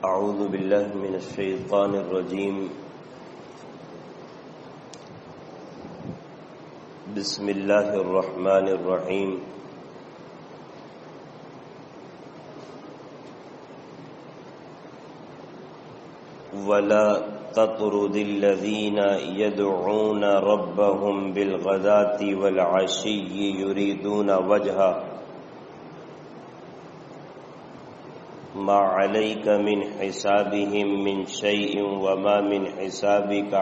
اعوذ باللہ من الشیطان الرجیم بسم اللہ الرحمن الرحیم ولا تطرد الذین يدعون ربهم بالغداة والعشی یریدون وجہہ ما عليك من حسابهم من شيء وما من حسابك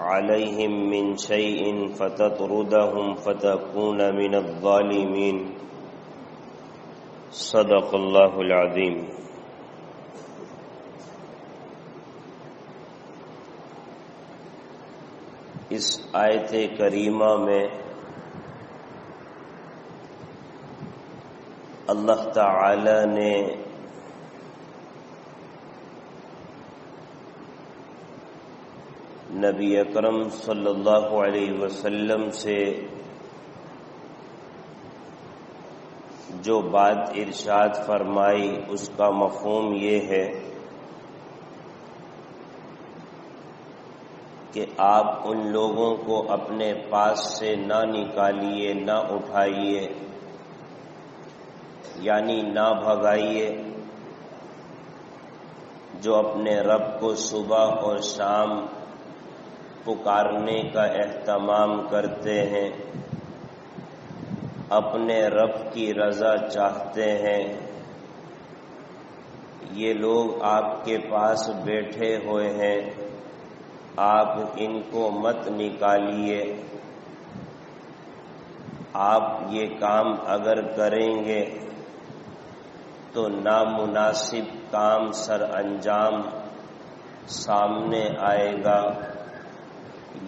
عليهم من شيء فتطردهم فتكون من الظالمين صدق الله العظيم۔ اس آیت کریمہ میں اللہ تعالی نے نبی اکرم صلی اللہ علیہ وسلم سے جو بات ارشاد فرمائی اس کا مفہوم یہ ہے کہ آپ ان لوگوں کو اپنے پاس سے نہ نکالیے، نہ اٹھائیے، یعنی نہ بھگائیے، جو اپنے رب کو صبح اور شام پکارنے کا اہتمام کرتے ہیں، اپنے رب کی رضا چاہتے ہیں، یہ لوگ آپ کے پاس بیٹھے ہوئے ہیں، آپ ان کو مت نکالیے۔ آپ یہ کام اگر کریں گے تو نامناسب کام سر انجام سامنے آئے گا۔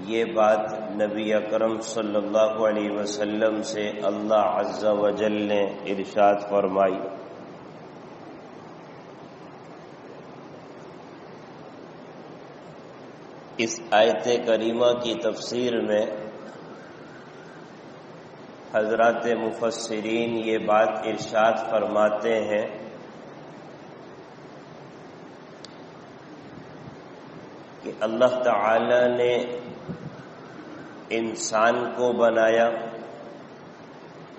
یہ بات نبی اکرم صلی اللہ علیہ وسلم سے اللہ عز و جل نے ارشاد فرمائی۔ اس آیت کریمہ کی تفسیر میں حضرات مفسرین یہ بات ارشاد فرماتے ہیں کہ اللہ تعالی نے انسان کو بنایا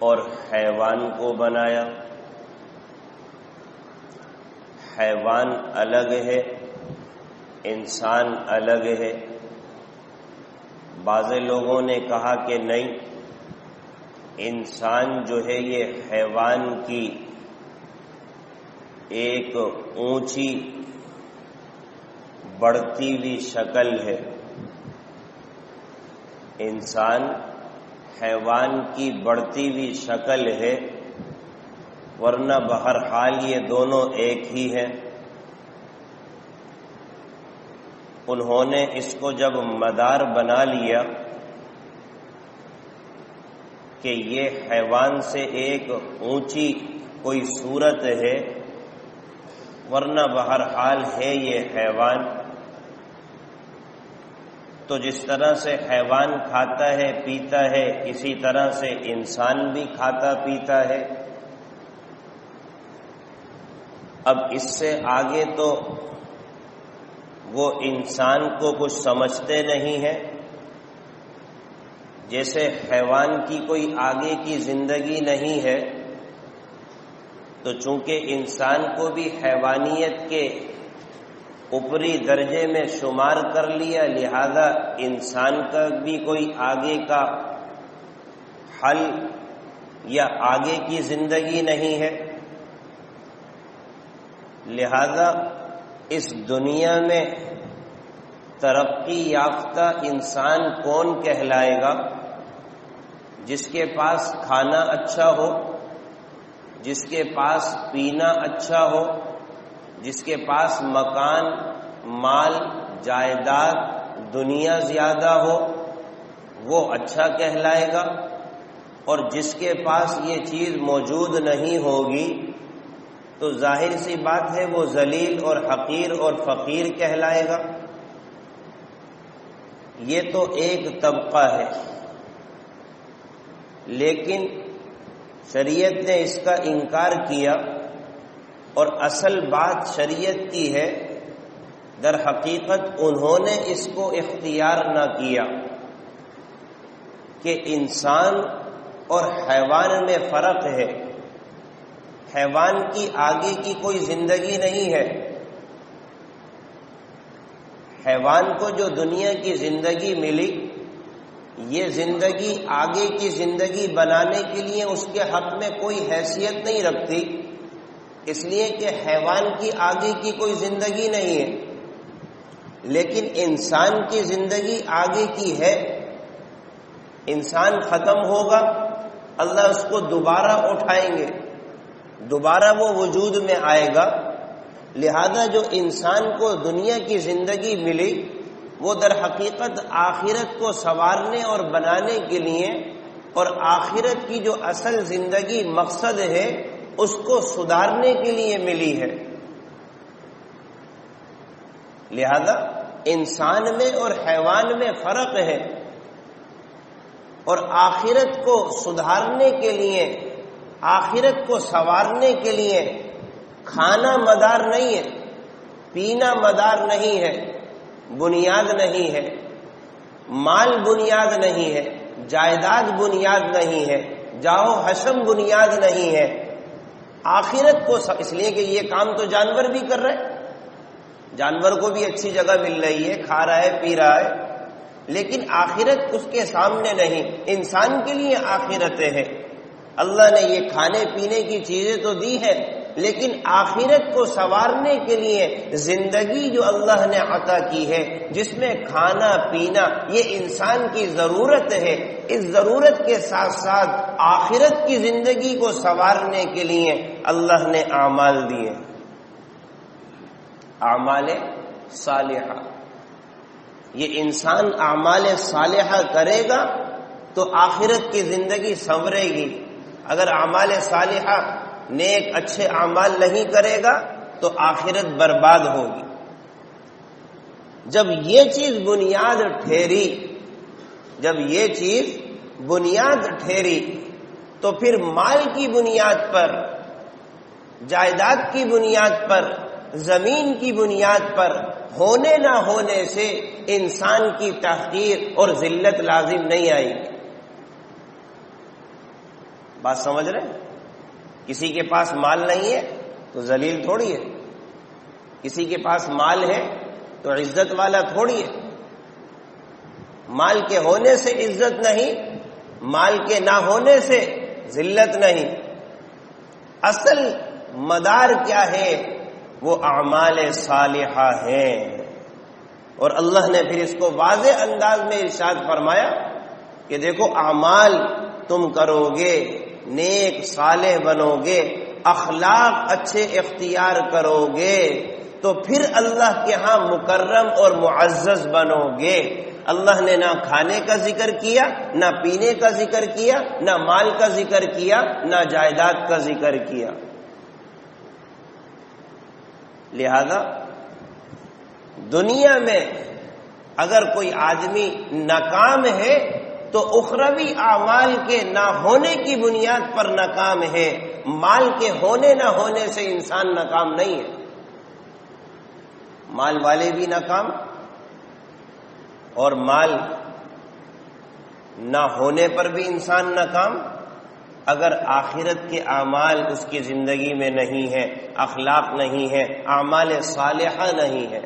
اور حیوان کو بنایا۔ حیوان الگ ہے، انسان الگ ہے۔ بعض لوگوں نے کہا کہ نہیں، انسان جو ہے یہ حیوان کی ایک اونچی بڑھتی ہوئی شکل ہے۔ انسان حیوان کی بڑھتی ہوئی شکل ہے، ورنہ بہرحال یہ دونوں ایک ہی ہیں۔ انہوں نے اس کو جب مدار بنا لیا کہ یہ حیوان سے ایک اونچی کوئی صورت ہے، ورنہ بہرحال ہے یہ حیوان، تو جس طرح سے حیوان کھاتا ہے پیتا ہے، اسی طرح سے انسان بھی کھاتا پیتا ہے۔ اب اس سے آگے تو وہ انسان کو کچھ سمجھتے نہیں ہیں، جیسے حیوان کی کوئی آگے کی زندگی نہیں ہے، تو چونکہ انسان کو بھی حیوانیت کے اوپری درجے میں شمار کر لیا، لہذا انسان کا بھی کوئی آگے کا حل یا آگے کی زندگی نہیں ہے۔ لہذا اس دنیا میں ترقی یافتہ انسان کون کہلائے گا؟ جس کے پاس کھانا اچھا ہو، جس کے پاس پینا اچھا ہو، جس کے پاس مکان، مال، جائیداد، دنیا زیادہ ہو، وہ اچھا کہلائے گا، اور جس کے پاس یہ چیز موجود نہیں ہوگی تو ظاہر سی بات ہے وہ ذلیل اور حقیر اور فقیر کہلائے گا۔ یہ تو ایک طبقہ ہے، لیکن شریعت نے اس کا انکار کیا اور اصل بات شریعت کی ہے، در حقیقت انہوں نے اس کو اختیار نہ کیا کہ انسان اور حیوان میں فرق ہے۔ حیوان کی آگے کی کوئی زندگی نہیں ہے۔ حیوان کو جو دنیا کی زندگی ملی، یہ زندگی آگے کی زندگی بنانے کے لیے اس کے حق میں کوئی حیثیت نہیں رکھتی، اس لیے کہ حیوان کی آگے کی کوئی زندگی نہیں ہے۔ لیکن انسان کی زندگی آگے کی ہے۔ انسان ختم ہوگا، اللہ اس کو دوبارہ اٹھائیں گے، دوبارہ وہ وجود میں آئے گا۔ لہذا جو انسان کو دنیا کی زندگی ملی، وہ در حقیقت آخرت کو سنوارنے اور بنانے کے لیے، اور آخرت کی جو اصل زندگی مقصد ہے اس کو سدھارنے کے لیے ملی ہے۔ لہذا انسان میں اور حیوان میں فرق ہے، اور آخرت کو سدھارنے کے لیے، آخرت کو سنوارنے کے لیے کھانا مدار نہیں ہے، پینا مدار نہیں ہے، بنیاد نہیں ہے، مال بنیاد نہیں ہے، جائیداد بنیاد نہیں ہے، جاؤ حشم بنیاد نہیں ہے۔ آخرت کو اس لیے کہ یہ کام تو جانور بھی کر رہے، جانور کو بھی اچھی جگہ مل رہی ہے، کھا رہا ہے، پی رہا ہے، لیکن آخرت اس کے سامنے نہیں۔ انسان کے لیے آخرت ہے۔ اللہ نے یہ کھانے پینے کی چیزیں تو دی ہے، لیکن آخرت کو سنوارنے کے لیے زندگی جو اللہ نے عطا کی ہے، جس میں کھانا پینا یہ انسان کی ضرورت ہے، اس ضرورت کے ساتھ ساتھ آخرت کی زندگی کو سنوارنے کے لیے اللہ نے اعمال دیے، اعمال صالحہ۔ یہ انسان اعمال صالحہ کرے گا تو آخرت کی زندگی سنورے گی۔ اگر اعمال صالحہ نیک اچھے اعمال نہیں کرے گا تو آخرت برباد ہوگی۔ جب یہ چیز بنیاد ٹھہری، جب یہ چیز بنیاد ٹھہری تو پھر مال کی بنیاد پر، جائیداد کی بنیاد پر، زمین کی بنیاد پر ہونے نہ ہونے سے انسان کی تحقیر اور ذلت لازم نہیں آئے گی۔ بات سمجھ رہے ہیں؟ کسی کے پاس مال نہیں ہے تو ذلیل تھوڑی ہے، کسی کے پاس مال ہے تو عزت والا تھوڑی ہے۔ مال کے ہونے سے عزت نہیں، مال کے نہ ہونے سے ذلت نہیں۔ اصل مدار کیا ہے؟ وہ اعمال صالحہ ہیں۔ اور اللہ نے پھر اس کو واضح انداز میں ارشاد فرمایا کہ دیکھو اعمال تم کرو گے، نیک صالح بنو گے، اخلاق اچھے اختیار کرو گے تو پھر اللہ کے ہاں مکرم اور معزز بنو گے۔ اللہ نے نہ کھانے کا ذکر کیا، نہ پینے کا ذکر کیا، نہ مال کا ذکر کیا، نہ جائیداد کا ذکر کیا۔ لہذا دنیا میں اگر کوئی آدمی ناکام ہے تو اخروی اعمال کے نہ ہونے کی بنیاد پر ناکام ہے، مال کے ہونے نہ ہونے سے انسان ناکام نہیں ہے۔ مال والے بھی ناکام اور مال نہ ہونے پر بھی انسان ناکام اگر آخرت کے اعمال اس کی زندگی میں نہیں ہے، اخلاق نہیں ہے، اعمال صالحہ نہیں ہے۔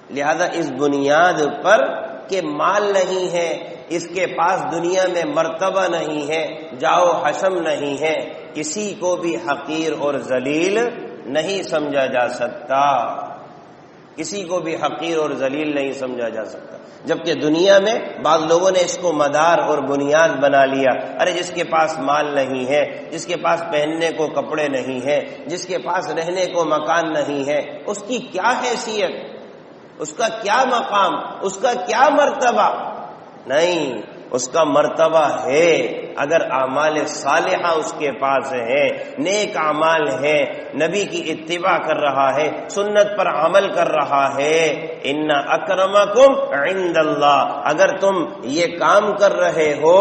لہذا اس بنیاد پر کہ مال نہیں ہے، اس کے پاس دنیا میں مرتبہ نہیں ہے، جاؤ حشم نہیں ہے، کسی کو بھی حقیر اور ذلیل نہیں سمجھا جا سکتا، کسی کو بھی حقیر اور ذلیل نہیں سمجھا جا سکتا۔ جبکہ دنیا میں بعض لوگوں نے اس کو مدار اور بنیاد بنا لیا، ارے جس کے پاس مال نہیں ہے، جس کے پاس پہننے کو کپڑے نہیں ہے، جس کے پاس رہنے کو مکان نہیں ہے، اس کی کیا حیثیت، اس کا کیا مقام، اس کا کیا مرتبہ؟ نہیں، اس کا مرتبہ ہے اگر اعمال صالحہ اس کے پاس ہے، نیک اعمال ہے، نبی کی اتباع کر رہا ہے، سنت پر عمل کر رہا ہے۔ ان اکرمکم عند اللہ، اگر تم یہ کام کر رہے ہو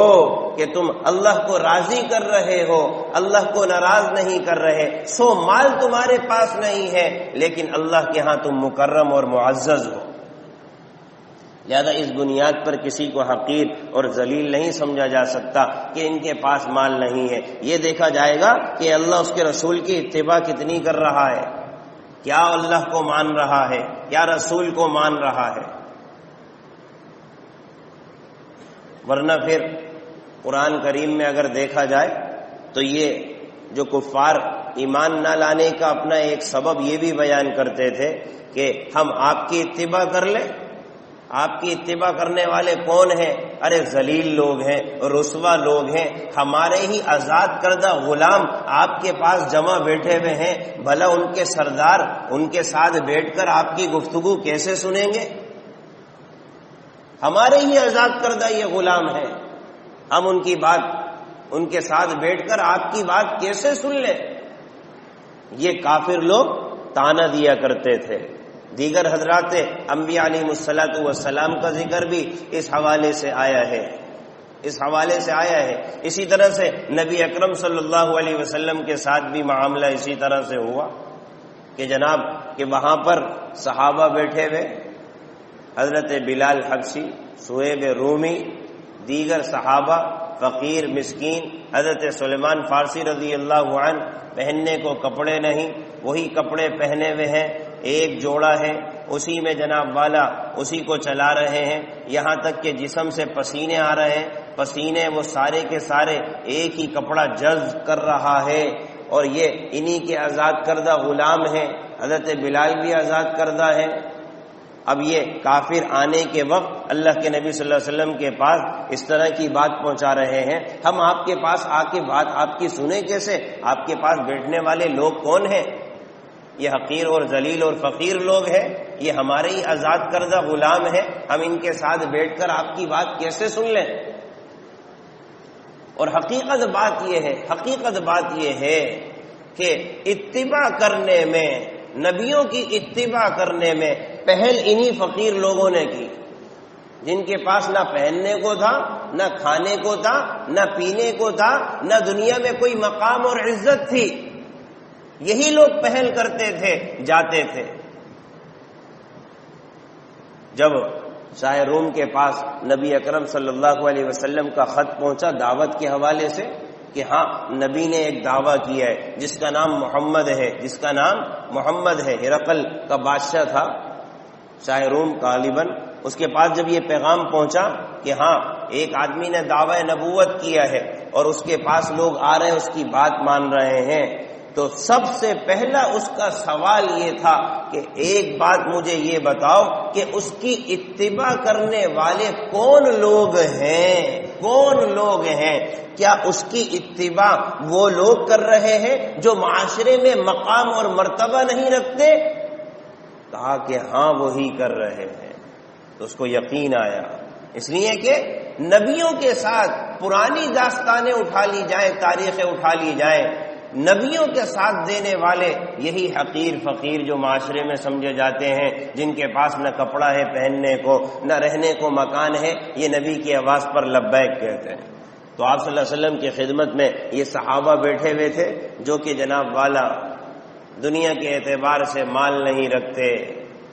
کہ تم اللہ کو راضی کر رہے ہو، اللہ کو ناراض نہیں کر رہے، سو مال تمہارے پاس نہیں ہے لیکن اللہ کے ہاں تم مکرم اور معزز ہو۔ لہذا اس بنیاد پر کسی کو حقیر اور ذلیل نہیں سمجھا جا سکتا کہ ان کے پاس مال نہیں ہے۔ یہ دیکھا جائے گا کہ اللہ اس کے رسول کی اتباع کتنی کر رہا ہے، کیا اللہ کو مان رہا ہے، کیا رسول کو مان رہا ہے۔ ورنہ پھر قرآن کریم میں اگر دیکھا جائے تو یہ جو کفار ایمان نہ لانے کا اپنا ایک سبب یہ بھی بیان کرتے تھے کہ ہم آپ کی اتباع کر لیں۔ آپ کی اتباع کرنے والے کون ہیں؟ ارے ذلیل لوگ ہیں، رسوا لوگ ہیں، ہمارے ہی آزاد کردہ غلام آپ کے پاس جمع بیٹھے ہوئے ہیں، بھلا ان کے سردار ان کے ساتھ بیٹھ کر آپ کی گفتگو کیسے سنیں گے؟ ہمارے ہی آزاد کردہ یہ غلام ہیں، ہم ان کی بات ان کے ساتھ بیٹھ کر آپ کی بات کیسے سن لیں؟ یہ کافر لوگ تانا دیا کرتے تھے۔ دیگر حضرات انبیاء علیہ الصلوۃ والسلام کا ذکر بھی اس حوالے سے آیا ہے، اسی طرح سے نبی اکرم صلی اللہ علیہ وسلم کے ساتھ بھی معاملہ اسی طرح سے ہوا کہ جناب کہ وہاں پر صحابہ بیٹھے ہوئے، حضرت بلال حبشی، صہیب رومی، دیگر صحابہ، فقیر مسکین، حضرت سلیمان فارسی رضی اللہ عنہ، پہننے کو کپڑے نہیں، وہی کپڑے پہنے ہوئے ہیں، ایک جوڑا ہے، اسی میں جناب والا اسی کو چلا رہے ہیں، یہاں تک کہ جسم سے پسینے آ رہے ہیں، پسینے وہ سارے کے سارے ایک ہی کپڑا جذب کر رہا ہے، اور یہ انہی کے آزاد کردہ غلام ہیں۔ حضرت بلال بھی آزاد کردہ ہے۔ اب یہ کافر آنے کے وقت اللہ کے نبی صلی اللہ علیہ وسلم کے پاس اس طرح کی بات پہنچا رہے ہیں، ہم آپ کے پاس آ کے بات آپ کی سنیں کیسے؟ آپ کے پاس بیٹھنے والے لوگ کون ہیں؟ یہ حقیر اور ذلیل اور فقیر لوگ ہیں، یہ ہمارے ہی آزاد کردہ غلام ہیں، ہم ان کے ساتھ بیٹھ کر آپ کی بات کیسے سن لیں؟ اور حقیقت بات یہ ہے کہ اتباع کرنے میں، نبیوں کی اتباع کرنے میں پہل انہی فقیر لوگوں نے کی، جن کے پاس نہ پہننے کو تھا، نہ کھانے کو تھا، نہ پینے کو تھا، نہ دنیا میں کوئی مقام اور عزت تھی۔ یہی لوگ پہل کرتے تھے، جاتے تھے۔ جب شاہ روم کے پاس نبی اکرم صلی اللہ علیہ وسلم کا خط پہنچا دعوت کے حوالے سے کہ ہاں نبی نے ایک دعویٰ کیا ہے جس کا نام محمد ہے، ہرقل کا بادشاہ تھا شاہ روم غالباً، اس کے پاس جب یہ پیغام پہنچا کہ ہاں ایک آدمی نے دعوی نبوت کیا ہے اور اس کے پاس لوگ آ رہے ہیں، اس کی بات مان رہے ہیں، تو سب سے پہلا اس کا سوال یہ تھا کہ ایک بات مجھے یہ بتاؤ کہ اس کی اتباع کرنے والے کون لوگ ہیں؟ کیا اس کی اتباع وہ لوگ کر رہے ہیں جو معاشرے میں مقام اور مرتبہ نہیں رکھتے؟ کہا کہ ہاں وہی کر رہے ہیں۔ تو اس کو یقین آیا، اس لیے کہ نبیوں کے ساتھ پرانی داستانیں اٹھا لی جائیں، تاریخیں اٹھا لی جائیں، نبیوں کے ساتھ دینے والے یہی حقیر فقیر جو معاشرے میں سمجھے جاتے ہیں، جن کے پاس نہ کپڑا ہے پہننے کو، نہ رہنے کو مکان ہے، یہ نبی کی آواز پر لبیک کہتے ہیں۔ تو آپ صلی اللہ علیہ وسلم کی خدمت میں یہ صحابہ بیٹھے ہوئے تھے جو کہ جناب والا دنیا کے اعتبار سے مال نہیں رکھتے،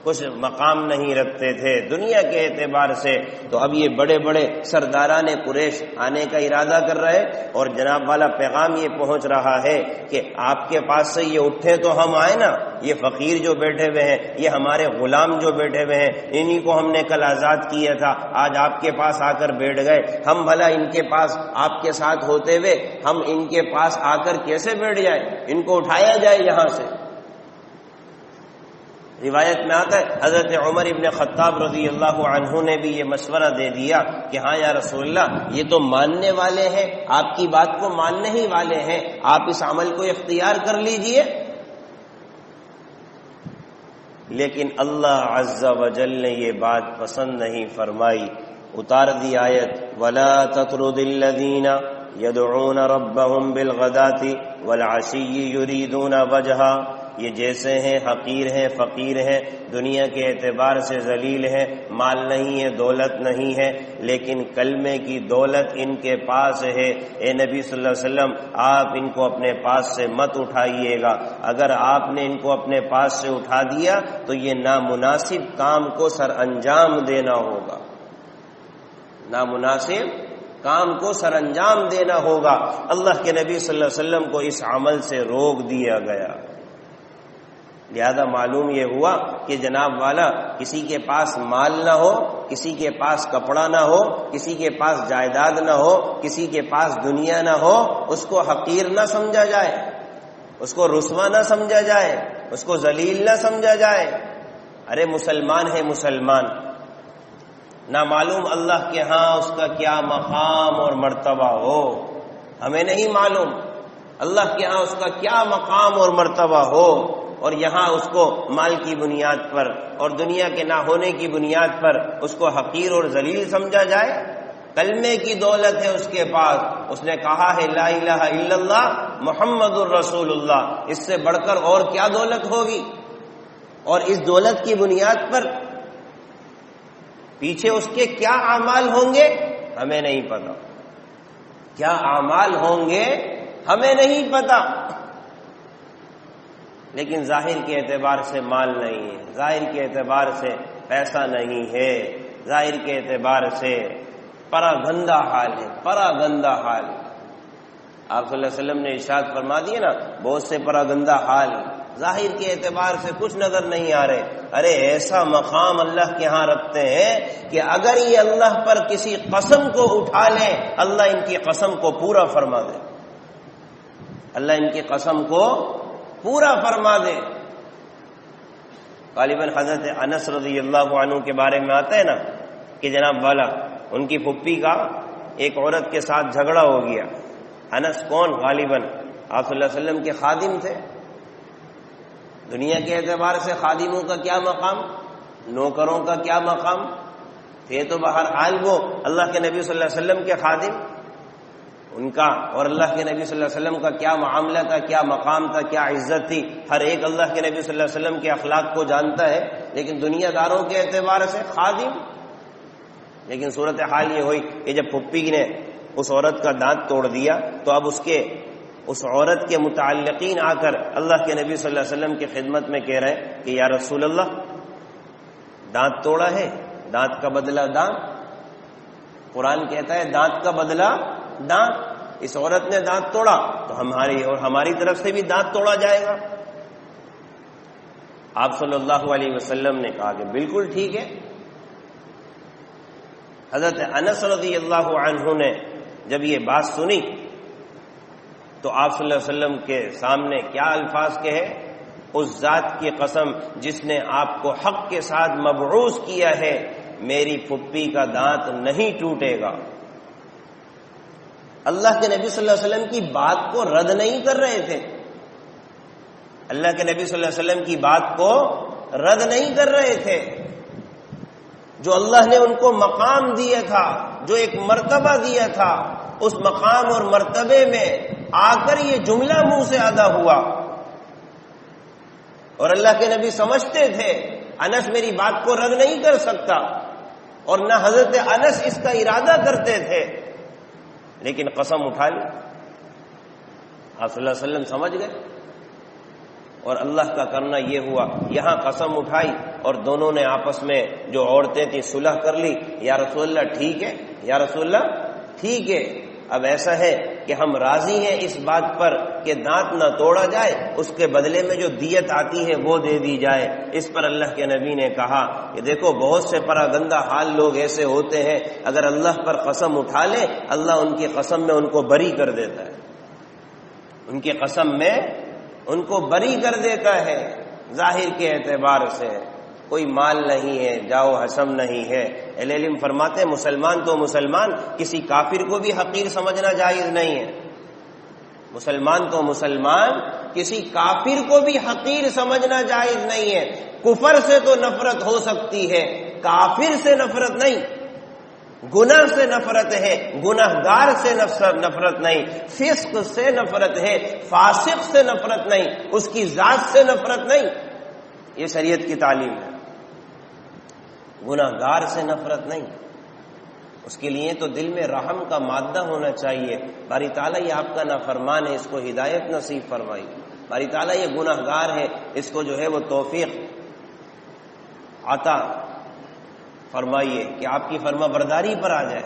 کچھ مقام نہیں رکھتے تھے دنیا کے اعتبار سے۔ تو اب یہ بڑے بڑے سرداران قریش آنے کا ارادہ کر رہے، اور جناب والا پیغام یہ پہنچ رہا ہے کہ آپ کے پاس سے یہ اٹھے تو ہم آئے نا، یہ فقیر جو بیٹھے ہوئے ہیں، یہ ہمارے غلام جو بیٹھے ہوئے ہیں، انہی کو ہم نے کل آزاد کیا تھا، آج آپ کے پاس آ کر بیٹھ گئے، ہم بھلا ان کے پاس آپ کے ساتھ ہوتے ہوئے ہم ان کے پاس آ کر کیسے بیٹھ جائیں؟ ان کو اٹھایا جائے یہاں سے۔ روایت میں آتا ہے حضرت عمر ابن خطاب رضی اللہ عنہ نے بھی یہ مشورہ دے دیا کہ ہاں یا رسول اللہ، یہ تو ماننے والے ہیں، آپ کی بات کو ماننے ہی والے ہیں، آپ اس عمل کو اختیار کر لیجئے۔ لیکن اللہ عز و جل نے یہ بات پسند نہیں فرمائی، اتار دی آیت وَلَا تَطْرُدِ الَّذِينَ يَدْعُونَ رَبَّهُمْ بِالْغَدَاةِ وَالْعَشِيِّ يُرِيدُونَ وَجْهَهُ، یہ جیسے ہیں حقیر ہیں فقیر ہیں، دنیا کے اعتبار سے ذلیل ہیں، مال نہیں ہے دولت نہیں ہے، لیکن کلمے کی دولت ان کے پاس ہے۔ اے نبی صلی اللہ علیہ وسلم آپ ان کو اپنے پاس سے مت اٹھائیے گا، اگر آپ نے ان کو اپنے پاس سے اٹھا دیا تو یہ نامناسب کام کو سر انجام دینا ہوگا، نامناسب کام کو سر انجام دینا ہوگا۔ اللہ کے نبی صلی اللہ علیہ وسلم کو اس عمل سے روک دیا گیا۔ لہذا معلوم یہ ہوا کہ جناب والا کسی کے پاس مال نہ ہو، کسی کے پاس کپڑا نہ ہو، کسی کے پاس جائیداد نہ ہو، کسی کے پاس دنیا نہ ہو، اس کو حقیر نہ سمجھا جائے، اس کو رسوا نہ سمجھا جائے، اس کو ذلیل نہ سمجھا جائے۔ ارے مسلمان ہے مسلمان، نہ معلوم اللہ کے ہاں اس کا کیا مقام اور مرتبہ ہو، ہمیں نہیں معلوم اللہ کے ہاں اس کا کیا مقام اور مرتبہ ہو، اور یہاں اس کو مال کی بنیاد پر اور دنیا کے نہ ہونے کی بنیاد پر اس کو حقیر اور ذلیل سمجھا جائے۔ کلمے کی دولت ہے اس کے پاس، اس نے کہا ہے لا الہ الا اللہ محمد الرسول اللہ، اس سے بڑھ کر اور کیا دولت ہوگی؟ اور اس دولت کی بنیاد پر پیچھے اس کے کیا اعمال ہوں گے ہمیں نہیں پتا، کیا اعمال ہوں گے ہمیں نہیں پتا، لیکن ظاہر کے اعتبار سے مال نہیں ہے، ظاہر کے اعتبار سے پیسہ نہیں ہے، ظاہر کے اعتبار سے پرا گندہ حال ہے، پرا گندہ حال۔ آپ صلی اللہ علیہ وسلم نے ارشاد فرما دیے نا، بہت سے پرا گندہ حال، ظاہر کے اعتبار سے کچھ نظر نہیں آ رہے۔ ارے ایسا مقام اللہ کے ہاں رکھتے ہیں کہ اگر یہ اللہ پر کسی قسم کو اٹھا لیں، اللہ ان کی قسم کو پورا فرما دے، اللہ ان کی قسم کو پورا فرما دے۔ غالباً حضرت انس رضی اللہ عنہ کے بارے میں آتا ہے نا کہ جناب والا ان کی پھپھی کا ایک عورت کے ساتھ جھگڑا ہو گیا۔ انس کون؟ غالباً آپ صلی اللہ علیہ وسلم کے خادم تھے۔ دنیا کے اعتبار سے خادموں کا کیا مقام، نوکروں کا کیا مقام تھے، تو بہرحال وہ اللہ کے نبی صلی اللہ علیہ وسلم کے خادم، ان کا اور اللہ کے نبی صلی اللہ علیہ وسلم کا کیا معاملہ تھا، کیا مقام تھا، کیا عزت تھی، ہر ایک اللہ کے نبی صلی اللہ علیہ وسلم کے اخلاق کو جانتا ہے، لیکن دنیا داروں کے اعتبار سے خادم۔ لیکن صورتحال یہ ہوئی کہ جب پھپھی نے اس عورت کا دانت توڑ دیا تو اب اس عورت کے متعلقین آ کر اللہ کے نبی صلی اللہ علیہ وسلم کی خدمت میں کہہ رہے کہ یا رسول اللہ دانت توڑا ہے، دانت کا بدلہ دانت، قرآن کہتا ہے دانت کا بدلہ دانت، اس عورت نے دانت توڑا تو ہماری طرف سے بھی دانت توڑا جائے گا۔ آپ صلی اللہ علیہ وسلم نے کہا کہ بالکل ٹھیک ہے۔ حضرت انس رضی اللہ عنہ نے جب یہ بات سنی تو آپ صلی اللہ علیہ وسلم کے سامنے کیا الفاظ کہے، اس ذات کی قسم جس نے آپ کو حق کے ساتھ مبعوث کیا ہے، میری پھپھی کا دانت نہیں ٹوٹے گا۔ اللہ کے نبی صلی اللہ علیہ وسلم کی بات کو رد نہیں کر رہے تھے، اللہ کے نبی صلی اللہ علیہ وسلم کی بات کو رد نہیں کر رہے تھے۔ جو اللہ نے ان کو مقام دیا تھا، جو ایک مرتبہ دیا تھا، اس مقام اور مرتبے میں آ کر یہ جملہ منہ سے ادا ہوا، اور اللہ کے نبی سمجھتے تھے انس میری بات کو رد نہیں کر سکتا، اور نہ حضرت انس اس کا ارادہ کرتے تھے، لیکن قسم اٹھا لی۔ آپ صلی اللہ علیہ وسلم سمجھ گئے، اور اللہ کا کرنا یہ ہوا یہاں قسم اٹھائی اور دونوں نے آپس میں جو عورتیں تھیں صلح کر لی، یا رسول اللہ ٹھیک ہے، یا رسول اللہ ٹھیک ہے، اب ایسا ہے کہ ہم راضی ہیں اس بات پر کہ دانت نہ توڑا جائے، اس کے بدلے میں جو دیت آتی ہے وہ دے دی جائے۔ اس پر اللہ کے نبی نے کہا کہ دیکھو بہت سے پراگندہ حال لوگ ایسے ہوتے ہیں، اگر اللہ پر قسم اٹھا لے اللہ ان کی قسم میں ان کو بری کر دیتا ہے، ان کی قسم میں ان کو بری کر دیتا ہے۔ ظاہر کے اعتبار سے کوئی مال نہیں ہے، جاؤ حشم نہیں ہے، اہل علم فرماتے ہیں مسلمان تو مسلمان، کسی کافر کو بھی حقیر سمجھنا جائز نہیں ہے، مسلمان تو مسلمان، کسی کافر کو بھی حقیر سمجھنا جائز نہیں ہے۔ کفر سے تو نفرت ہو سکتی ہے، کافر سے نفرت نہیں۔ گناہ سے نفرت ہے، گناہگار سے نفرت نہیں، فسق سے نفرت ہے، فاسق سے نفرت نہیں، اس کی ذات سے نفرت نہیں۔ یہ شریعت کی تعلیم ہے۔ گناہگار سے نفرت نہیں، اس کے لیے تو دل میں رحم کا مادہ ہونا چاہیے۔ باری تعالیٰ یہ آپ کا نافرمان ہے، اس کو ہدایت نصیب فرمائی۔ باری تعالیٰ یہ گناہگار ہے، اس کو جو ہے وہ توفیق عطا فرمائیے کہ آپ کی فرما برداری پر آ جائے،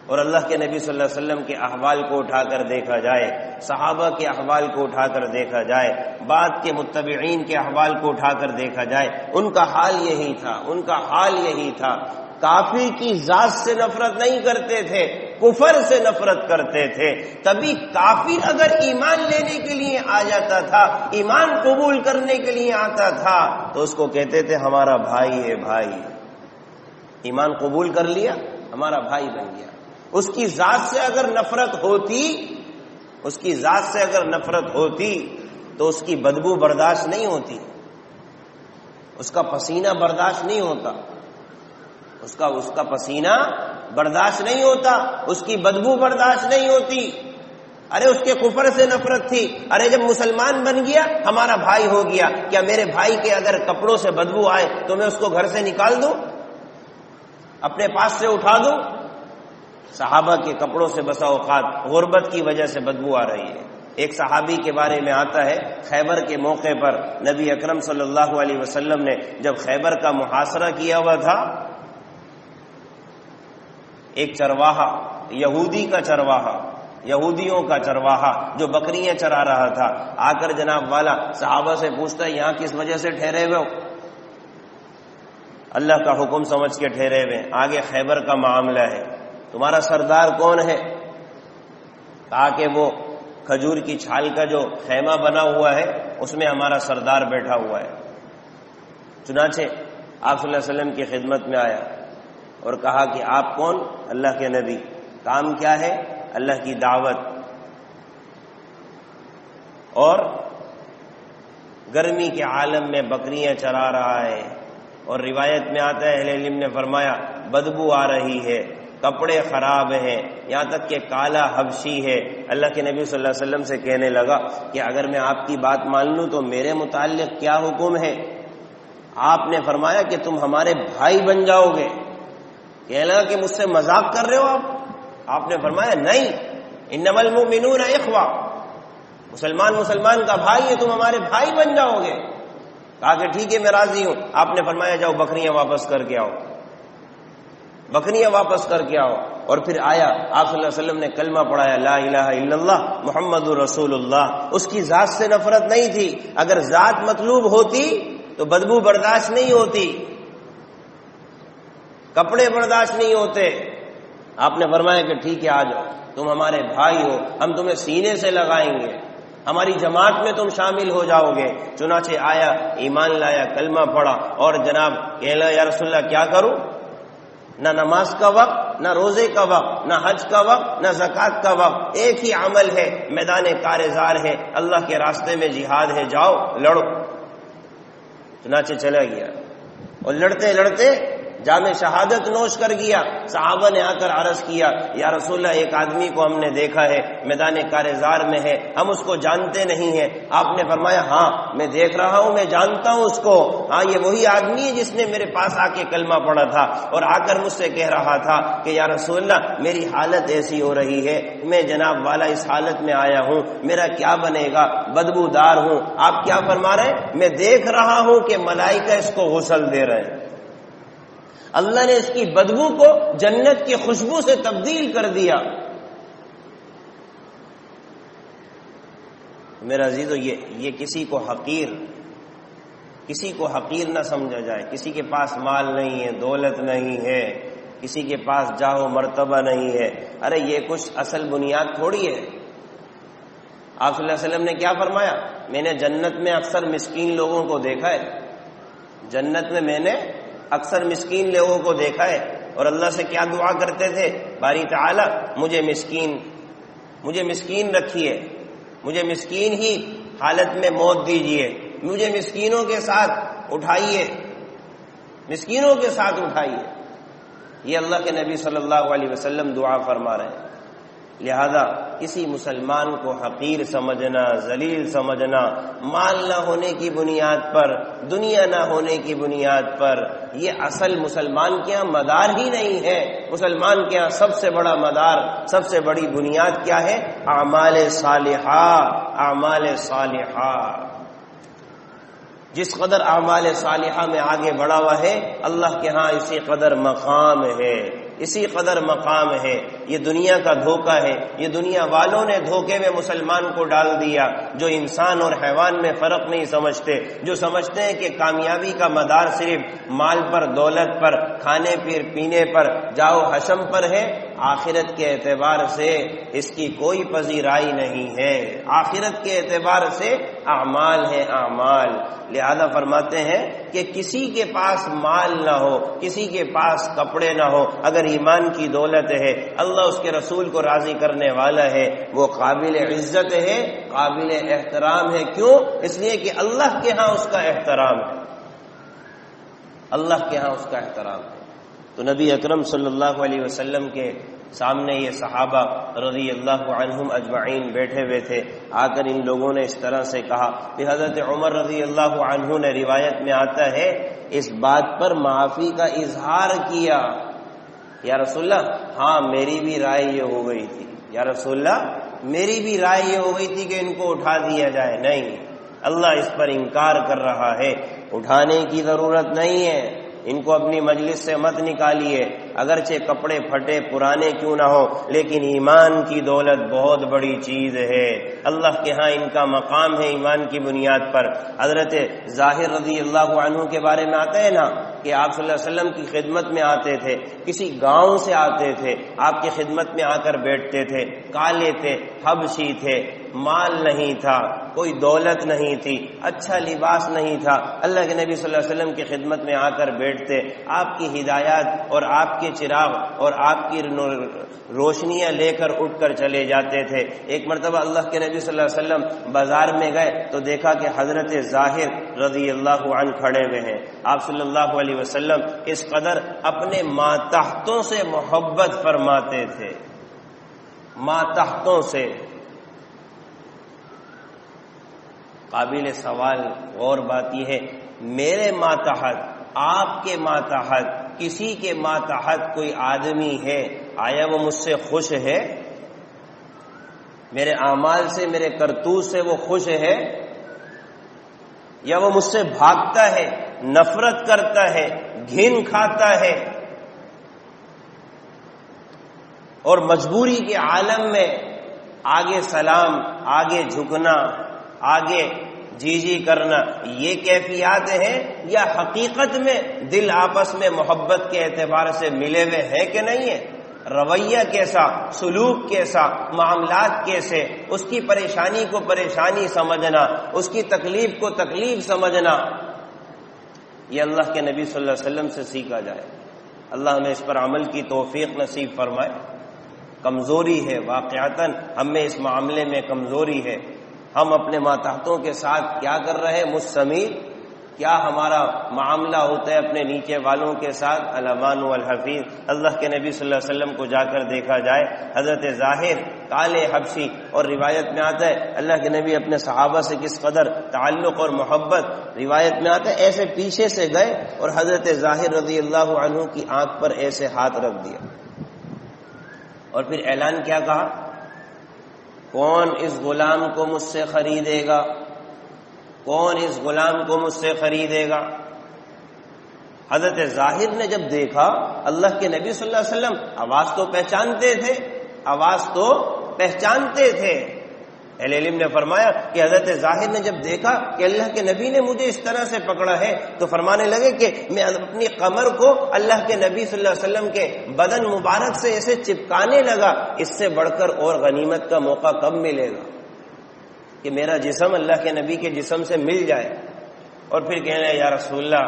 اور اللہ کے نبی صلی اللہ علیہ وسلم کے احوال کو اٹھا کر دیکھا جائے، صحابہ کے احوال کو اٹھا کر دیکھا جائے، بعد کے متبعین کے احوال کو اٹھا کر دیکھا جائے، ان کا حال یہی تھا، ان کا حال یہی تھا۔ کافر کی ذات سے نفرت نہیں کرتے تھے، کفر سے نفرت کرتے تھے۔ تبھی کافر اگر ایمان لینے کے لیے آ جاتا تھا، ایمان قبول کرنے کے لیے آتا تھا، تو اس کو کہتے تھے ہمارا بھائی ہے، بھائی ایمان قبول کر لیا، ہمارا بھائی بن گیا۔ اس کی ذات سے اگر نفرت ہوتی، اس کی ذات سے اگر نفرت ہوتی تو اس کی بدبو برداشت نہیں ہوتی، اس کا پسینہ برداشت نہیں ہوتا، اس کا پسینہ برداشت نہیں ہوتا، اس کی بدبو برداشت نہیں ہوتی۔ ارے اس کے کفر سے نفرت تھی، ارے جب مسلمان بن گیا ہمارا بھائی ہو گیا، کیا میرے بھائی کے اگر کپڑوں سے بدبو آئے تو میں اس کو گھر سے نکال دوں، اپنے پاس سے اٹھا دوں؟ صحابہ کے کپڑوں سے بسا اوقات غربت کی وجہ سے بدبو آ رہی ہے۔ ایک صحابی کے بارے میں آتا ہے، خیبر کے موقع پر نبی اکرم صلی اللہ علیہ وسلم نے جب خیبر کا محاصرہ کیا ہوا تھا، ایک چرواہا، یہودی کا چرواہا، یہودیوں کا چرواہا جو بکریاں چرا رہا تھا، آ کر جناب والا صحابہ سے پوچھتا ہے یہاں کس وجہ سے ٹھہرے ہوئے ہو؟ اللہ کا حکم سمجھ کے ٹھہرے ہوئے، آگے خیبر کا معاملہ ہے، تمہارا سردار کون ہے؟ کہا کہ وہ کھجور کی چھال کا جو خیمہ بنا ہوا ہے اس میں ہمارا سردار بیٹھا ہوا ہے۔ چنانچہ آپ صلی اللہ علیہ وسلم کی خدمت میں آیا اور کہا کہ آپ کون؟ اللہ کے نبی۔ کام کیا ہے؟ اللہ کی دعوت، اور گرمی کے عالم میں بکریاں چرا رہا ہے، اور روایت میں آتا ہے اہل علم نے فرمایا بدبو آ رہی ہے، کپڑے خراب ہیں، یہاں تک کہ کالا حبشی ہے۔ اللہ کے نبی صلی اللہ علیہ وسلم سے کہنے لگا کہ اگر میں آپ کی بات مان لوں تو میرے متعلق کیا حکم ہے؟ آپ نے فرمایا کہ تم ہمارے بھائی بن جاؤ گے۔ کہنے لگا کہ مجھ سے مذاق کر رہے ہو آپ نے فرمایا نہیں، انما المؤمنون اخوہ، مسلمان کا بھائی ہے، تم ہمارے بھائی بن جاؤ گے۔ کہا کہ ٹھیک ہے میں راضی ہوں۔ آپ نے فرمایا جاؤ بکریاں واپس کر کے آؤ، بکریاں واپس کر کے آؤ۔ اور پھر آیا، آپ صلی اللہ علیہ وسلم نے کلمہ پڑھایا لا الہ الا اللہ محمد رسول اللہ۔ اس کی ذات سے نفرت نہیں تھی، اگر ذات مطلوب ہوتی تو بدبو برداشت نہیں ہوتی، کپڑے برداشت نہیں ہوتے۔ آپ نے فرمایا کہ ٹھیک ہے آ جاؤ، تم ہمارے بھائی ہو، ہم تمہیں سینے سے لگائیں گے، ہماری جماعت میں تم شامل ہو جاؤ گے۔ چنانچہ آیا، ایمان لایا، کلمہ پڑھا، اور جناب کہنے لگا یا رسول اللہ کیا کروں؟ نہ نماز کا وقت، نہ روزے کا وقت، نہ حج کا وقت، نہ زکوٰۃ کا وقت، ایک ہی عمل ہے، میدان کارزار ہے، اللہ کے راستے میں جہاد ہے، جاؤ لڑو۔ چنانچہ چلا گیا، اور لڑتے لڑتے جام شہادت نوش کر گیا۔ صحابہ نے آ کر عرض کیا یا رسول اللہ ایک آدمی کو ہم نے دیکھا ہے، میدان کارزار میں ہے، ہم اس کو جانتے نہیں ہیں۔ آپ نے فرمایا ہاں میں دیکھ رہا ہوں، میں جانتا ہوں اس کو، ہاں یہ وہی آدمی ہے جس نے میرے پاس آ کے کلمہ پڑھا تھا اور آ کر مجھ سے کہہ رہا تھا کہ یا رسول اللہ میری حالت ایسی ہو رہی ہے، میں جناب والا اس حالت میں آیا ہوں، میرا کیا بنے گا، بدبودار ہوں۔ آپ کیا فرما رہے ہیں؟ میں دیکھ رہا ہوں کہ ملائکہ اس کو غسل دے رہے ہیں، اللہ نے اس کی بدبو کو جنت کی خوشبو سے تبدیل کر دیا۔ میرا عزیزو یہ کسی کو حقیر نہ سمجھا جائے۔ کسی کے پاس مال نہیں ہے، دولت نہیں ہے، کسی کے پاس جاہ و مرتبہ نہیں ہے، ارے یہ کچھ اصل بنیاد تھوڑی ہے۔ آپ صلی اللہ علیہ وسلم نے کیا فرمایا؟ میں نے جنت میں اکثر مسکین لوگوں کو دیکھا ہے، جنت میں میں نے اکثر مسکین لوگوں کو دیکھا ہے، اور اللہ سے کیا دعا کرتے تھے؟ باری تعالی مجھے مسکین رکھیے، مجھے مسکین ہی حالت میں موت دیجیے، مجھے مسکینوں کے ساتھ اٹھائیے، مسکینوں کے ساتھ اٹھائیے۔ یہ اللہ کے نبی صلی اللہ علیہ وسلم دعا فرما رہے ہیں۔ لہذا کسی مسلمان کو حقیر سمجھنا، ذلیل سمجھنا، مال نہ ہونے کی بنیاد پر، دنیا نہ ہونے کی بنیاد پر، یہ اصل مسلمان کے یہاں مدار ہی نہیں ہے۔ مسلمان کے یہاں سب سے بڑا مدار، سب سے بڑی بنیاد کیا ہے؟ اعمال صالحہ، اعمال صالحہ۔ جس قدر اعمال صالحہ میں آگے بڑھا ہوا ہے، اللہ کے ہاں اسی قدر مقام ہے، اسی قدر مقام ہے۔ یہ دنیا کا دھوکہ ہے، یہ دنیا والوں نے دھوکے میں مسلمان کو ڈال دیا، جو انسان اور حیوان میں فرق نہیں سمجھتے، جو سمجھتے ہیں کہ کامیابی کا مدار صرف مال پر، دولت پر، کھانے پینے پر، جاؤ حشم پر ہے۔ آخرت کے اعتبار سے اس کی کوئی پذیرائی نہیں ہے۔ آخرت کے اعتبار سے اعمال ہے، اعمال۔ لہذا فرماتے ہیں کہ کسی کے پاس مال نہ ہو، کسی کے پاس کپڑے نہ ہو، اگر ایمان کی دولت ہے، اللہ اس کے رسول کو راضی کرنے والا ہے، وہ قابل عزت ہے، قابل احترام ہے۔ کیوں؟ اس لیے کہ اللہ کے ہاں اس کا احترام ہے، اللہ کے ہاں اس کا احترام ہے۔ تو نبی اکرم صلی اللہ علیہ وسلم کے سامنے یہ صحابہ رضی اللہ عنہم اجمعین بیٹھے ہوئے تھے، آ کر ان لوگوں نے اس طرح سے کہا کہ حضرت عمر رضی اللہ عنہ نے، روایت میں آتا ہے، اس بات پر معافی کا اظہار کیا، یا رسول اللہ ہاں میری بھی رائے یہ ہو گئی تھی، یا رسول اللہ میری بھی رائے یہ ہو گئی تھی کہ ان کو اٹھا دیا جائے۔ نہیں، اللہ اس پر انکار کر رہا ہے، اٹھانے کی ضرورت نہیں ہے، ان کو اپنی مجلس سے مت نکالیے، اگرچہ کپڑے پھٹے پرانے کیوں نہ ہو، لیکن ایمان کی دولت بہت بڑی چیز ہے، اللہ کے ہاں ان کا مقام ہے ایمان کی بنیاد پر۔ حضرت ظاہر رضی اللہ عنہ کے بارے میں آتا ہے نا کہ آپ صلی اللہ علیہ وسلم کی خدمت میں آتے تھے، کسی گاؤں سے آتے تھے، آپ کی خدمت میں آ کر بیٹھتے تھے، کالے تھے، حبشی تھے، مال نہیں تھا، کوئی دولت نہیں تھی، اچھا لباس نہیں تھا، اللہ کے نبی صلی اللہ علیہ وسلم کی خدمت میں آ کر بیٹھتے، آپ کی ہدایات اور آپ کے چراغ اور آپ کی روشنیاں لے کر اٹھ کر چلے جاتے تھے۔ ایک مرتبہ اللہ کے نبی صلی اللہ علیہ وسلم بازار میں گئے تو دیکھا کہ حضرت ظاہر رضی اللہ عنہ کھڑے ہوئے ہیں۔ آپ صلی اللہ علیہ وسلم اس قدر اپنے ماتحتوں سے محبت فرماتے تھے، ماتحتوں سے۔ قابل سوال غور بات یہ ہے، میرے ماتحت، آپ کے ماتحت، کسی کے ماتحت کوئی آدمی ہے، آیا وہ مجھ سے خوش ہے؟ میرے اعمال سے، میرے کرتوت سے وہ خوش ہے، یا وہ مجھ سے بھاگتا ہے، نفرت کرتا ہے، گھن کھاتا ہے، اور مجبوری کے عالم میں آگے سلام، آگے جھکنا، آگے جی جی کرنا، یہ کیفیات ہیں، یا حقیقت میں دل آپس میں محبت کے اعتبار سے ملے ہوئے ہیں کہ نہیں ہے؟ رویہ کیسا، سلوک کیسا، معاملات کیسے، اس کی پریشانی کو پریشانی سمجھنا، اس کی تکلیف کو تکلیف سمجھنا، یہ اللہ کے نبی صلی اللہ علیہ وسلم سے سیکھا جائے۔ اللہ ہمیں اس پر عمل کی توفیق نصیب فرمائے۔ کمزوری ہے، واقعتاً ہم میں اس معاملے میں کمزوری ہے۔ ہم اپنے ماتحتوں کے ساتھ کیا کر رہے ہیں؟ مستمل کیا ہمارا معاملہ ہوتا ہے اپنے نیچے والوں کے ساتھ؟ الامان والحفیظ۔ اللہ کے نبی صلی اللہ علیہ وسلم کو جا کر دیکھا جائے، حضرت ظاہر کالے حبشی، اور روایت میں آتا ہے اللہ کے نبی اپنے صحابہ سے کس قدر تعلق اور محبت، روایت میں آتا ہے ایسے پیچھے سے گئے اور حضرت ظاہر رضی اللہ عنہ کی آنکھ پر ایسے ہاتھ رکھ دیا، اور پھر اعلان کیا کہا؟ کون اس غلام کو مجھ سے خریدے گا؟ کون اس غلام کو مجھ سے خریدے گا؟ حضرت ظاہر نے جب دیکھا، اللہ کے نبی صلی اللہ علیہ وسلم آواز تو پہچانتے تھے، آواز تو پہچانتے تھے۔ اہل علم نے فرمایا کہ حضرت ظاہر نے جب دیکھا کہ اللہ کے نبی نے مجھے اس طرح سے پکڑا ہے تو فرمانے لگے کہ میں اپنی کمر کو اللہ کے نبی صلی اللہ علیہ وسلم کے بدن مبارک سے ایسے چپکانے لگا، اس سے بڑھ کر اور غنیمت کا موقع کب ملے گا کہ میرا جسم اللہ کے نبی کے جسم سے مل جائے۔ اور پھر کہنے لگے یا رسول اللہ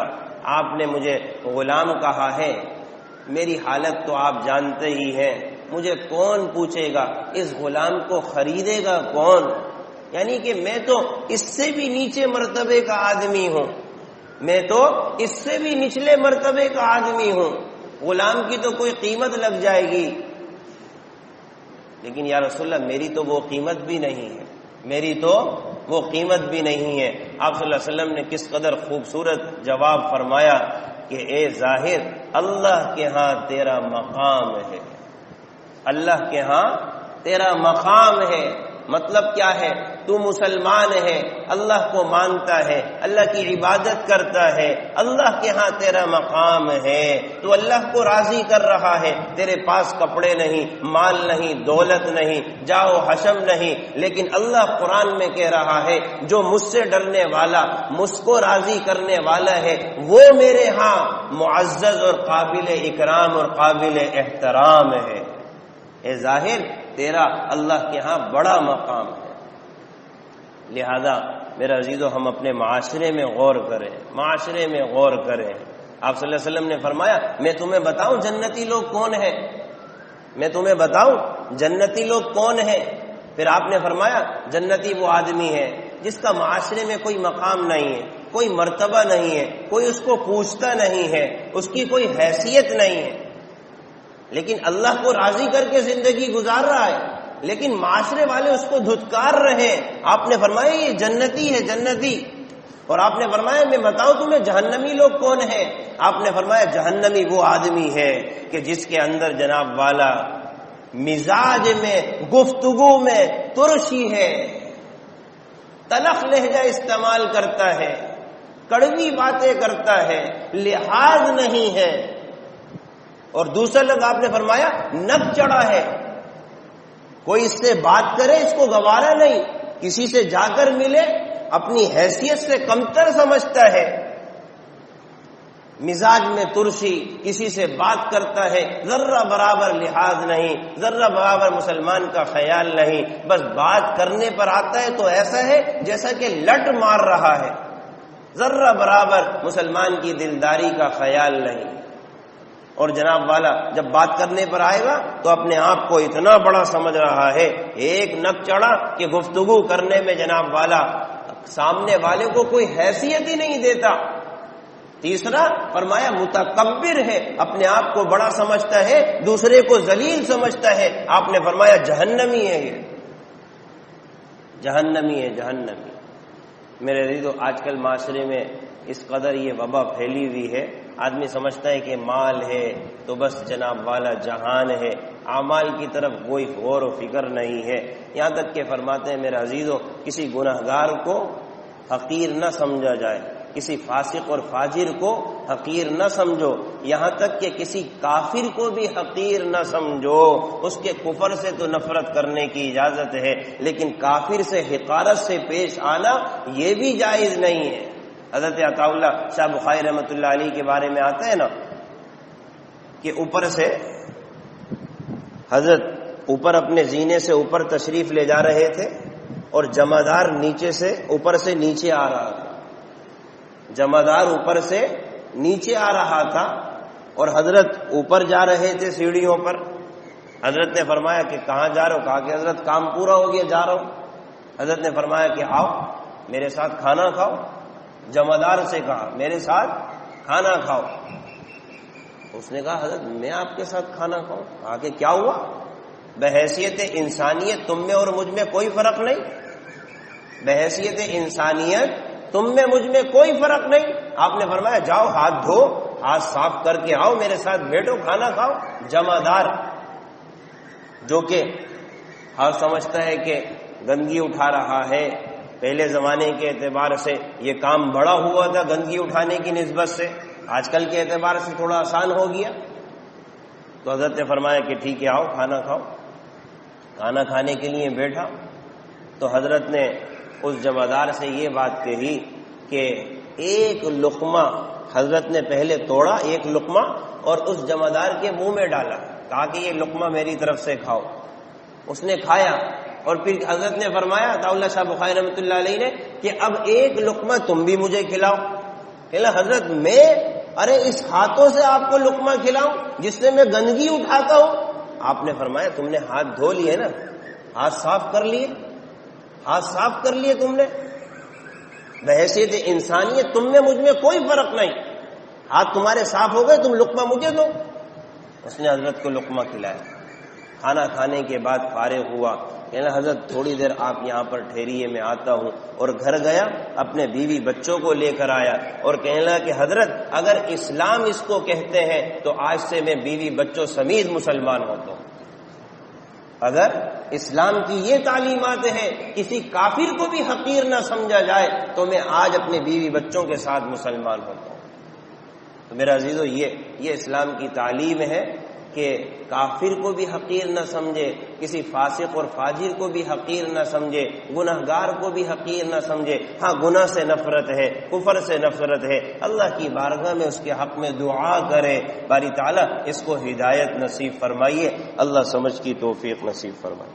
آپ نے مجھے غلام کہا ہے، میری حالت تو آپ جانتے ہی ہیں، مجھے کون پوچھے گا اس غلام کو خریدے گا کون؟ یعنی کہ میں تو اس سے بھی نیچے مرتبے کا آدمی ہوں، میں تو اس سے بھی نچلے مرتبے کا آدمی ہوں، غلام کی تو کوئی قیمت لگ جائے گی، لیکن یا رسول اللہ میری تو وہ قیمت بھی نہیں ہے، میری تو وہ قیمت بھی نہیں ہے۔ آپ صلی اللہ علیہ وسلم نے کس قدر خوبصورت جواب فرمایا کہ اے ظاہر، اللہ کے ہاں تیرا مقام ہے، اللہ کے ہاں تیرا مقام ہے۔ مطلب کیا ہے؟ تو مسلمان ہے، اللہ کو مانتا ہے، اللہ کی عبادت کرتا ہے، اللہ کے ہاں تیرا مقام ہے، تو اللہ کو راضی کر رہا ہے۔ تیرے پاس کپڑے نہیں، مال نہیں، دولت نہیں، جاؤ حشم نہیں، لیکن اللہ قرآن میں کہہ رہا ہے جو مجھ سے ڈرنے والا، مجھ کو راضی کرنے والا ہے، وہ میرے ہاں معزز اور قابل اکرام اور قابل احترام ہے۔ اے ظاہر، تیرا اللہ کے ہاں بڑا مقام ہے۔ لہذا میرا عزیزو، ہم اپنے معاشرے میں غور کریں، معاشرے میں غور کریں۔ آپ صلی اللہ علیہ وسلم نے فرمایا میں تمہیں بتاؤں جنتی لوگ کون ہیں، میں تمہیں بتاؤں جنتی لوگ کون ہیں؟ پھر آپ نے فرمایا جنتی وہ آدمی ہے جس کا معاشرے میں کوئی مقام نہیں ہے، کوئی مرتبہ نہیں ہے، کوئی اس کو پوچھتا نہیں ہے، اس کی کوئی حیثیت نہیں ہے، لیکن اللہ کو راضی کر کے زندگی گزار رہا ہے، لیکن معاشرے والے اس کو دھتکار رہے ہیں۔ آپ نے فرمایا یہ جنتی ہے، جنتی۔ اور آپ نے فرمایا میں بتاؤں تمہیں جہنمی لوگ کون ہیں؟ آپ نے فرمایا جہنمی وہ آدمی ہے کہ جس کے اندر جناب والا مزاج میں، گفتگو میں ترشی ہے، تلخ لہجہ استعمال کرتا ہے، کڑوی باتیں کرتا ہے، لحاظ نہیں ہے، اور دوسرا لفظ آپ نے فرمایا نک چڑھا ہے، کوئی اس سے بات کرے اس کو گوارا نہیں، کسی سے جا کر ملے اپنی حیثیت سے کمتر سمجھتا ہے، مزاج میں ترشی، کسی سے بات کرتا ہے ذرہ برابر لحاظ نہیں، ذرہ برابر مسلمان کا خیال نہیں، بس بات کرنے پر آتا ہے تو ایسا ہے جیسا کہ لٹ مار رہا ہے، ذرہ برابر مسلمان کی دلداری کا خیال نہیں۔ اور جناب والا جب بات کرنے پر آئے گا تو اپنے آپ کو اتنا بڑا سمجھ رہا ہے، ایک نک چڑھا کہ گفتگو کرنے میں جناب والا سامنے والے کو کوئی حیثیت ہی نہیں دیتا۔ تیسرا فرمایا متکبر ہے، اپنے آپ کو بڑا سمجھتا ہے، دوسرے کو ذلیل سمجھتا ہے۔ آپ نے فرمایا جہنمی ہے، یہ جہنمی ہے، جہنمی۔ میرے عزیزو، آج کل معاشرے میں اس قدر یہ وبا پھیلی ہوئی ہے، آدمی سمجھتا ہے کہ مال ہے تو بس جناب والا جہان ہے، اعمال کی طرف کوئی غور و فکر نہیں ہے۔ یہاں تک کہ فرماتے ہیں میرے عزیزو، کسی گنہگار کو حقیر نہ سمجھا جائے، کسی فاسق اور فاجر کو حقیر نہ سمجھو، یہاں تک کہ کسی کافر کو بھی حقیر نہ سمجھو۔ اس کے کفر سے تو نفرت کرنے کی اجازت ہے، لیکن کافر سے حقارت سے پیش آنا یہ بھی جائز نہیں ہے۔ حضرت عطا اللہ شاہ بخاری رحمۃ اللہ علیہ کے بارے میں آتا ہے نا کہ اوپر سے حضرت اوپر اپنے زینے سے اوپر تشریف لے جا رہے تھے اور جمعدار نیچے سے اوپر سے نیچے آ رہا تھا، جمعدار اوپر سے نیچے آ رہا تھا اور حضرت اوپر جا رہے تھے سیڑھیوں پر۔ حضرت نے فرمایا کہ کہاں جا رہے ہو؟ کہا کہ حضرت کام پورا ہو گیا، جا رہا ہوں۔ حضرت نے فرمایا کہ آؤ میرے ساتھ کھانا کھاؤ۔ جمعدار سے کہا میرے ساتھ کھانا کھاؤ۔ اس نے کہا حضرت میں آپ کے ساتھ کھانا کھاؤں؟ کہا کہ کیا ہوا؟ بحیثیت انسانیت تم میں اور مجھ میں کوئی فرق نہیں، بحیثیت انسانیت تم میں مجھ میں کوئی فرق نہیں۔ آپ نے فرمایا جاؤ ہاتھ دھو، ہاتھ صاف کر کے آؤ، میرے ساتھ بیٹھو کھانا کھاؤ۔ جمعدار جو کہ ہر سمجھتا ہے کہ گندگی اٹھا رہا ہے، پہلے زمانے کے اعتبار سے یہ کام بڑا ہوا تھا گندگی اٹھانے کی نسبت سے، آج کل کے اعتبار سے تھوڑا آسان ہو گیا، تو حضرت نے فرمایا کہ ٹھیک ہے آؤ کھانا کھاؤ۔ کھانا کھانے کے لیے بیٹھا تو حضرت نے اس جمعدار سے یہ بات کہی کہ ایک لقمہ حضرت نے پہلے توڑا، ایک لقمہ، اور اس جمعدار کے منہ میں ڈالا، کہا کہ یہ لقمہ میری طرف سے کھاؤ۔ اس نے کھایا اور پھر حضرت نے فرمایا عطا اللہ شاہ بخاری رحمۃ اللہ علیہ نے کہ اب ایک لقمہ تم بھی مجھے کھلاؤ۔ کہ حضرت میں ارے اس ہاتھوں سے آپ کو لقمہ کھلاؤں جس سے میں گندگی اٹھاتا ہوں؟ آپ نے فرمایا تم نے ہاتھ دھو لیے نا، ہاتھ صاف کر لیے، ہاتھ صاف کر لیے تم نے، بحیثیت انسانیت تم میں مجھ میں کوئی فرق نہیں، ہاتھ تمہارے صاف ہو گئے، تم لقمہ مجھے دو۔ اس نے حضرت کو لقمہ کھلایا. کھانا کھانے کے بعد فارغ ہوا، کہنا حضرت تھوڑی دیر آپ یہاں پر ٹھہریے، میں آتا ہوں. اور گھر گیا، اپنے بیوی بچوں کو لے کر آیا اور کہنے لگا کہ حضرت اگر اسلام اس کو کہتے ہیں تو آج سے میں بیوی بچوں سمیت مسلمان ہوتا ہوں. اگر اسلام کی یہ تعلیمات ہیں کسی کافر کو بھی حقیر نہ سمجھا جائے تو میں آج اپنے بیوی بچوں کے ساتھ مسلمان ہوتا ہوں. تو میرا عزیزو، یہ اسلام کی تعلیم ہے کہ کافر کو بھی حقیر نہ سمجھے، کسی فاسق اور فاجر کو بھی حقیر نہ سمجھے، گناہگار کو بھی حقیر نہ سمجھے. ہاں، گناہ سے نفرت ہے، کفر سے نفرت ہے، اللہ کی بارگاہ میں اس کے حق میں دعا کرے، باری تعالیٰ اس کو ہدایت نصیب فرمائیے، اللہ سمجھ کی توفیق نصیب فرمائے.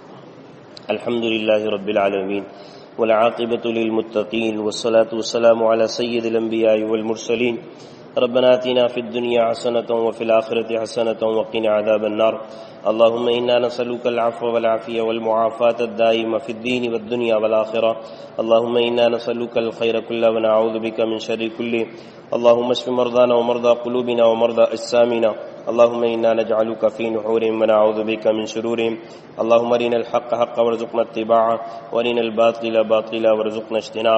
الحمدللہ رب العالمین والعاقبۃ للمتقین والصلاة والسلام علی سید الانبیاء والمرسلین. ربنا آتنا في الدنيا حسنة وفي الآخرة حسنة وقنا عذاب النار. اللهم إنا نسألك العفو والعافية والمعافاة الدائمة في الدين والدنيا والآخرة. اللهم إنا نسألك الخير كله ونعوذ بك من شر كله. اللهم اشف مرضانا ومرضى قلوبنا ومرضى أجسامنا. اللهم إنا نجعلك في نحورهم ونعوذ بك من شرورهم. اللهم أرنا الحق حقا وارزقنا اتباعه وأرنا الباطل باطلا وارزقنا اجتنابه.